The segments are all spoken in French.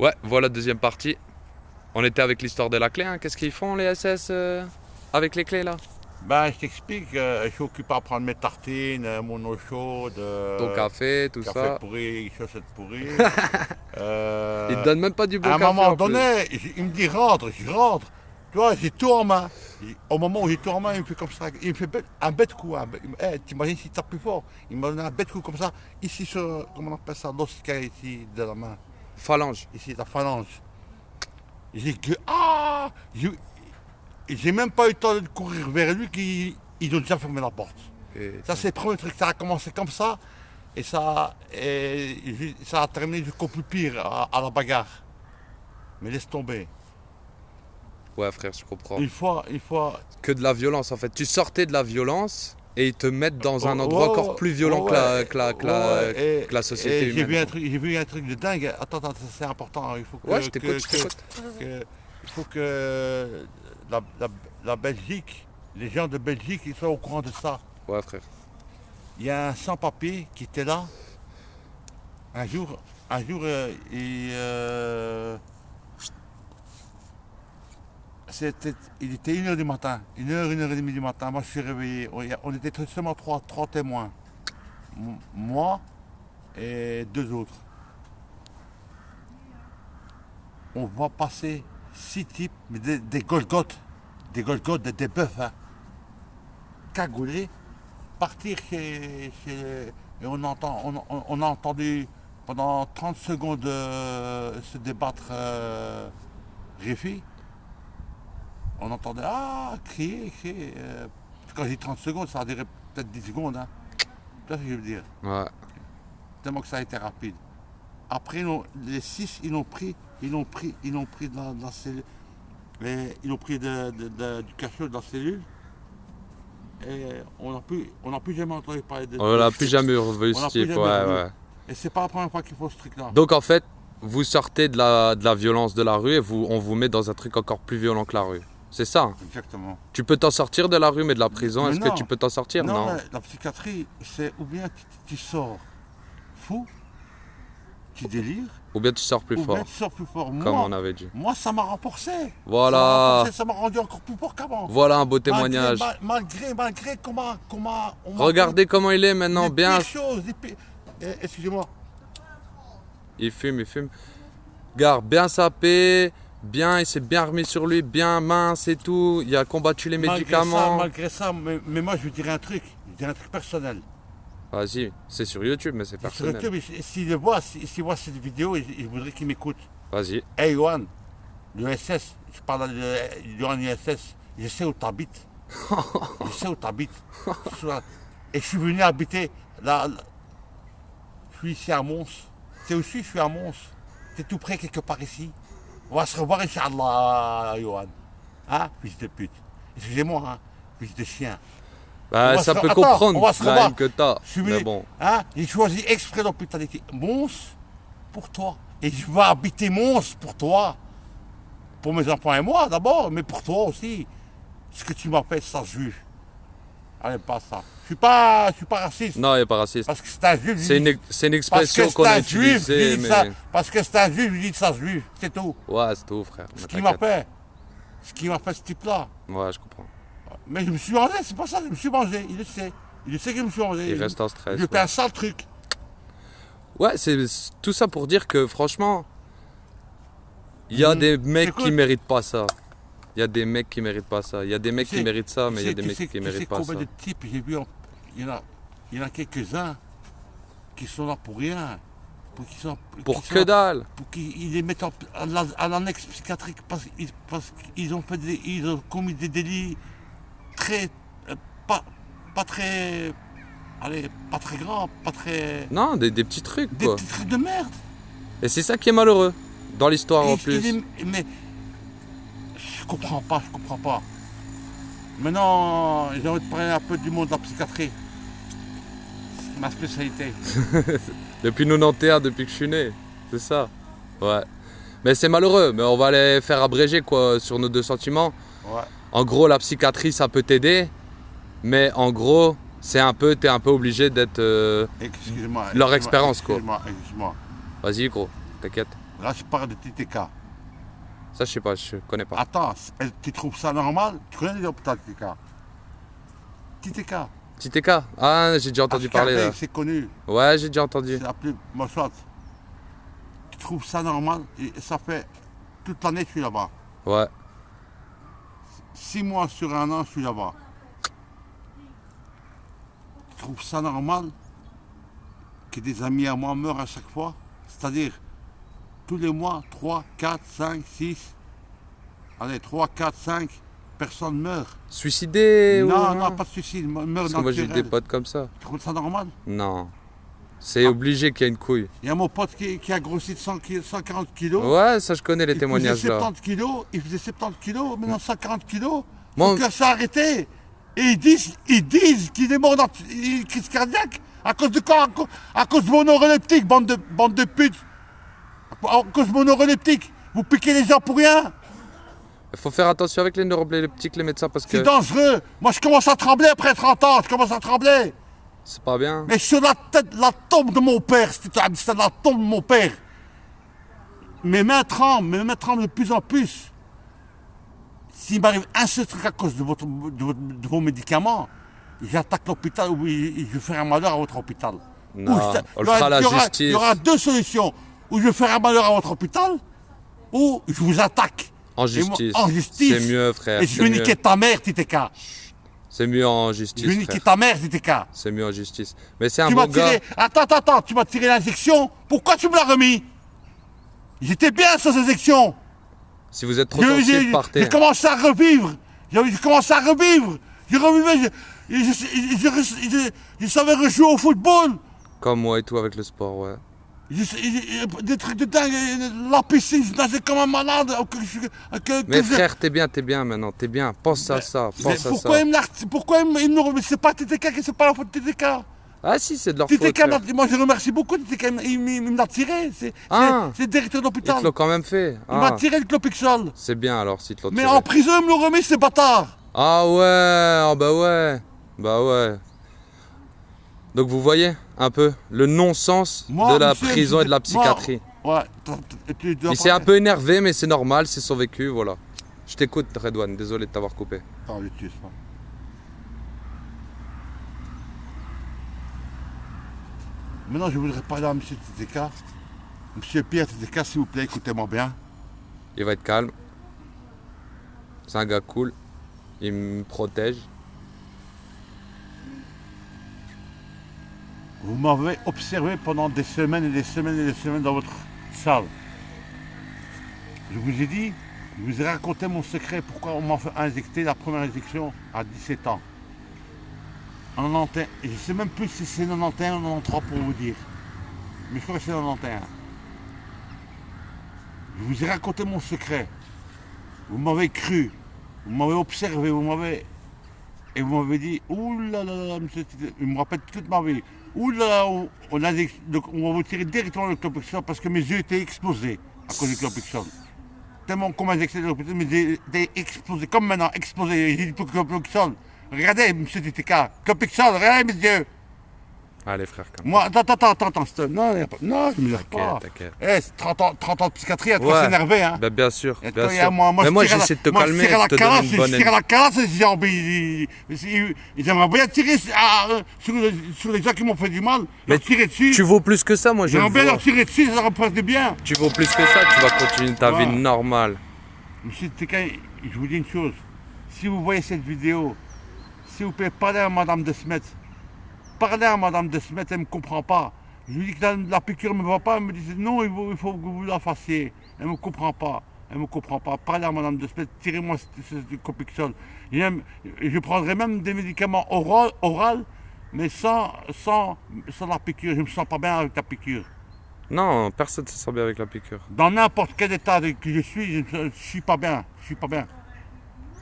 Ouais, voilà deuxième partie. On était avec l'histoire de la clé, hein. Qu'est-ce qu'ils font les SS avec les clés là? Ben, je t'explique, je suis occupé à prendre mes tartines, mon eau chaude, Ton café, tout café ça. pourri, chaussettes pourries. Ils te Euh, donnent même pas du bon à un café moment en plus. donné, il me dit rentre, je rentre. Tu vois, j'ai tout en main. Au moment où j'ai tout en main, il me fait comme ça. Il me fait un bête coup. T'imagines s'il tape plus fort. Il m'a donné un bête coup comme ça. Ici, sur, comment on appelle ça, l'os qu'il y a ici de la main. Phalange. Ici, la phalange. J'ai que. Ah j'ai même pas eu le temps de courir vers lui qu'ils ont déjà fermé la porte. Et Ça, c'est le premier truc. Ça a commencé comme ça. Ça a terminé jusqu'au plus pire, à la bagarre. Mais laisse tomber. ouais frère, je comprends. Une fois. Que de la violence en fait. Tu sortais de la violence et ils te mettent dans un endroit encore Oh, plus violent que ouais, que la société et humaine. j'ai vu un truc de dingue. Attends, ça, c'est important. Il faut Ouais, je t'écoute, je t'écoute. il faut que la, la- la Belgique, les gens de Belgique, ils soient au courant de ça. Ouais frère. Il y a un sans-papier qui était là. Un jour, il était 1h du matin. 1h, 1h30 du matin. Moi, je suis réveillé. On était seulement trois témoins. Moi et deux autres. On voit passer 6 types, mais des Golgotes. Des Golgotes, des bœufs, hein, cagoulés, partir et on a entendu pendant 30 secondes se débattre Réfi. On entendait crier. Quand j'ai dit 30 secondes, ça a duré peut-être 10 secondes. Hein. Tu vois ce que je veux dire? Ouais. Tellement que ça a été rapide. Après, les 6, ils l'ont pris de la cellule. Ils l'ont pris du cachot de la cellule. Et on n'a plus jamais entendu parler On de l'a ce plus type. jamais revu On ce n'a plus type, jamais ouais revu. ouais. Et c'est pas la première fois qu'ils font ce truc-là. Donc en fait, vous sortez de la violence de la rue et on vous met dans un truc encore plus violent que la rue. C'est ça, hein. Exactement. Tu peux t'en sortir de la rue, mais de la prison, Mais est-ce que non. tu peux t'en sortir? Non, Non. mais la psychiatrie, c'est ou bien tu sors fou, tu délires, Ou bien tu sors plus ou fort, bien tu sors plus fort. comme on avait dit. Moi, ça m'a renforcé. Voilà. Ça m'a rendu encore plus fort qu'avant. Voilà un beau témoignage. Malgré comment on m'a Regardez comment il est fait maintenant, les bien. pires choses, excusez-moi. Il fume, il fume. Regarde, bien sapé, bien, il s'est bien remis sur lui, bien mince et tout. Il a combattu les médicaments. Malgré ça, mais moi je vous dirais un truc. Je dirais un truc personnel. Vas-y, c'est sur YouTube, mais c'est Sur personnel. YouTube, s'il voit cette vidéo, je voudrais qu'il m'écoute. Vas-y. Hey Yohan, l'USS, je parle de Yohan USS, je sais où t'habites. Je sais où t'habites. Et je suis venu habiter là. Je suis ici à Mons. C'est aussi, je suis à Mons. T'es tout près quelque part ici. On va se revoir, Inch'Allah, Yohan. Hein, fils de pute. Excusez-moi, hein, fils de chien. Bah, ça peut Attends, comprendre on va se la revoir. haine que t'as. Je suis Mais venu, bon. hein, j'ai choisi exprès l'hôpitality. Mons, pour toi. Et je vais habiter Mons pour toi. Pour mes enfants et moi d'abord, mais pour toi aussi. Ce que tu m'appelles, ça juif. Allez, pas ça. Je suis pas raciste. Non, il n'est pas raciste. Parce que c'est un juif. C'est une Parce expression que qu'on c'est a un juif, je utilisée, dis ça. mais. Parce que c'est un juif, je dis ça juif. C'est tout. Ouais, c'est tout, frère. Ce Mais qui m'a t'inquiète. fait. Ce qui m'a fait ce type-là. Ouais, je comprends. Mais je me suis mangé, c'est pas ça, je me suis mangé. Il le sait. Il sait que je me suis mangé. Il reste en stress. Je fais un sale truc. Ouais, c'est tout ça pour dire que franchement, il y a des mecs Écoute. qui méritent pas ça. Il y a des mecs qui méritent pas ça. Il y a des mecs qui méritent ça, mais il y a des mecs qui méritent pas ça. Combien de types j'ai vu, il y en a quelques-uns qui sont là pour rien. Pour que dalle. Pour qu'ils les mettent à l'annexe psychiatrique parce qu'ils ont ils ont commis des délits très pas très, allez, pas très grands, pas très, Non, des petits trucs, des quoi. petits trucs de merde. Et c'est ça qui est malheureux dans l'histoire en plus. Mais je comprends pas. Maintenant, j'ai envie de parler un peu du monde de la psychiatrie. C'est ma spécialité. Depuis 91, depuis que je suis né. C'est ça. Ouais. Mais c'est malheureux. Mais on va les faire abréger, quoi, sur nos deux sentiments. Ouais. En gros, la psychiatrie, ça peut t'aider. Mais en gros, t'es un peu obligé d'être Excuse-moi. leur expérience, quoi. Excuse-moi. Vas-y, gros, t'inquiète. Là, je parle de TTK. Ça, je sais pas, je connais pas. Attends, tu trouves ça normal? Tu connais les hôpitaux TTK? TTK. TTK? Ah, j'ai déjà entendu parler là. C'est connu. Ouais, j'ai déjà entendu. C'est appelé Mossad. Tu trouves ça normal? Et ça fait toute l'année que je suis là-bas. Ouais. 6 mois sur un an, je suis là-bas. Tu trouves ça normal que des amis à moi meurent à chaque fois? C'est-à-dire, tous les mois, 3, 4, 5, 6, allez, 3, 4, 5 personnes meurent. Suicidé Non, ou... non, pas de suicide, meurent Parce que moi, j'ai des naturel. potes comme ça. Tu trouves ça normal? Non. C'est obligé qu'il y ait une couille. Il y a mon pote qui a grossi de 140 kilos. Ouais, ça, je connais les Il témoignages faisait là. 70 kilos, il faisait 70 kilos, maintenant 140 kilos. Moi, Son cœur s'est arrêté. Et ils disent qu'il est mort dans une crise cardiaque. À cause de quoi? À cause de mon neuroleptique, bande de putes. À cause de mon neuroleptique. Vous piquez les gens pour rien. il faut faire attention avec les neuroleptiques, les médecins, parce C'est que dangereux. Moi, je commence à trembler après 30 ans. Je commence à trembler. c'est pas bien. Mais sur la tête, la tombe de mon père. C'est la tombe de mon père. Mes mains tremblent de plus en plus. S'il m'arrive un seul truc à cause de vos médicaments, j'attaque l'hôpital ou je vais faire un malheur à votre hôpital. Non, on le fera à la Il justice. y aura deux solutions. Ou je vais faire un malheur à votre hôpital, ou je vous attaque. En Et moi, justice. en justice. C'est mieux, frère. Et je c'est vais mieux. niquer ta mère, TTK. C'est mieux en Je justice, vais niquer frère. ta mère, TTK. C'est mieux en justice. Mais c'est un Tu bon m'as gars. tiré. Attends, tu m'as tiré l'injection. Pourquoi tu me l'as remis? J'étais bien sans injection. Si vous êtes trop sensible, partez. J'ai commencé à revivre. J'ai commencé à revivre. J'ai revivé. Je savais rejouer au football. Comme moi et tout avec le sport, ouais. Des trucs de dingue. La piscine, je nageais comme un malade. Mais frère, t'es bien maintenant, t'es bien. Pense à ça, pense à Pourquoi ça. pourquoi il me remet? C'est pas TTK, c'est pas la faute de TTK. Ah si, c'est de leur faute. TTK, frère. moi je remercie beaucoup TTK. Il me l'a tiré. C'est le directeur Ils d'hôpital. te l'ont quand même fait. Il m'a Ah, tiré le clopixol. c'est bien alors si te l'ont Mais tiré. en prison, ils me l'ont remis, ces bâtards. Ah ouais, ah bah ouais. Bah ouais. Donc vous voyez un peu le non-sens Moi, de la monsieur, prison et de la psychiatrie. Ouais. Il s'est un peu énervé, mais c'est normal, c'est son vécu, voilà. Je t'écoute, Redouane, désolé de t'avoir coupé. Attends, je tue ça. Maintenant, je voudrais parler à M. TTK. Monsieur Pierre TTK, s'il vous plaît, écoutez-moi bien. Il va être calme. C'est un gars cool. Il me protège. Vous m'avez observé pendant des semaines et des semaines et des semaines dans votre salle. Je vous ai dit, je vous ai raconté mon secret, pourquoi on m'a fait injecter la première injection à 17 ans. En 91, et je ne sais même plus si c'est 91 ou 93 pour vous dire. Mais je crois que c'est 91. Je vous ai raconté mon secret. Vous m'avez cru. Vous m'avez observé, et vous m'avez dit, ouh là là, monsieur, il me rappelle toute ma vie. Ouh là là, on va vous tirer directement le clopixol parce que mes yeux étaient explosés à cause du clopixol. Tellement qu'on m'a injecté le clopixol, mes yeux étaient explosés, comme maintenant, explosés. J'ai dit clopixol. Regardez, monsieur TTK, clopixol, regardez mes yeux. Allez, frère, calme. Moi, attends, stop. Non, je me lève pas. T'inquiète. Eh, 30 ans de psychiatrie, elle doit s'énerver, hein. Bah, bien sûr, Et bien toi, sûr. moi, Mais moi, j'essaie de te calmer, de te donner une bonne Je tire à la calasse, ces jambes. Ils aimeraient bien tirer sur les gens qui m'ont fait du mal. Mais Leur tirer dessus. Tu vaux plus que ça, moi, je le J'aimerais bien vois. leur tirer dessus, ça leur ferait du bien. Tu vaux plus que ça, tu vas continuer ta vie Ouais. normale. Monsieur TK, je vous dis une chose. Si vous voyez cette vidéo, s'il vous plaît, parlez à Madame de Smet. Parlez à Madame de Smet, elle ne me comprend pas. Je lui dis que la piqûre ne me va pas, elle me dit non, il faut que vous la fassiez. Elle ne me comprend pas. Parlez à Madame de Smet, tirez-moi ce clopixol. Je prendrai même des médicaments oraux, mais sans la piqûre. Je ne me sens pas bien avec la piqûre. Non, personne ne se sent bien avec la piqûre. Dans n'importe quel état que je suis, je ne suis pas bien.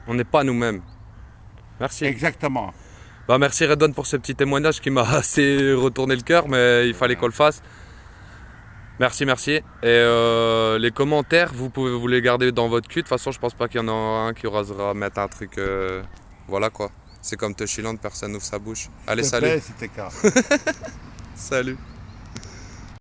On n'est pas nous-mêmes. Merci. Exactement. Bah, merci Redouane pour ce petit témoignage qui m'a assez retourné le cœur, mais il fallait qu'on le fasse. Merci. Et les commentaires, vous pouvez vous les garder dans votre cul. De toute façon, je pense pas qu'il y en aura un qui osera mettre un truc. Voilà quoi. C'est comme Touchiland, personne n'ouvre sa bouche. Allez, salut. S'il te plaît, c'était Salut.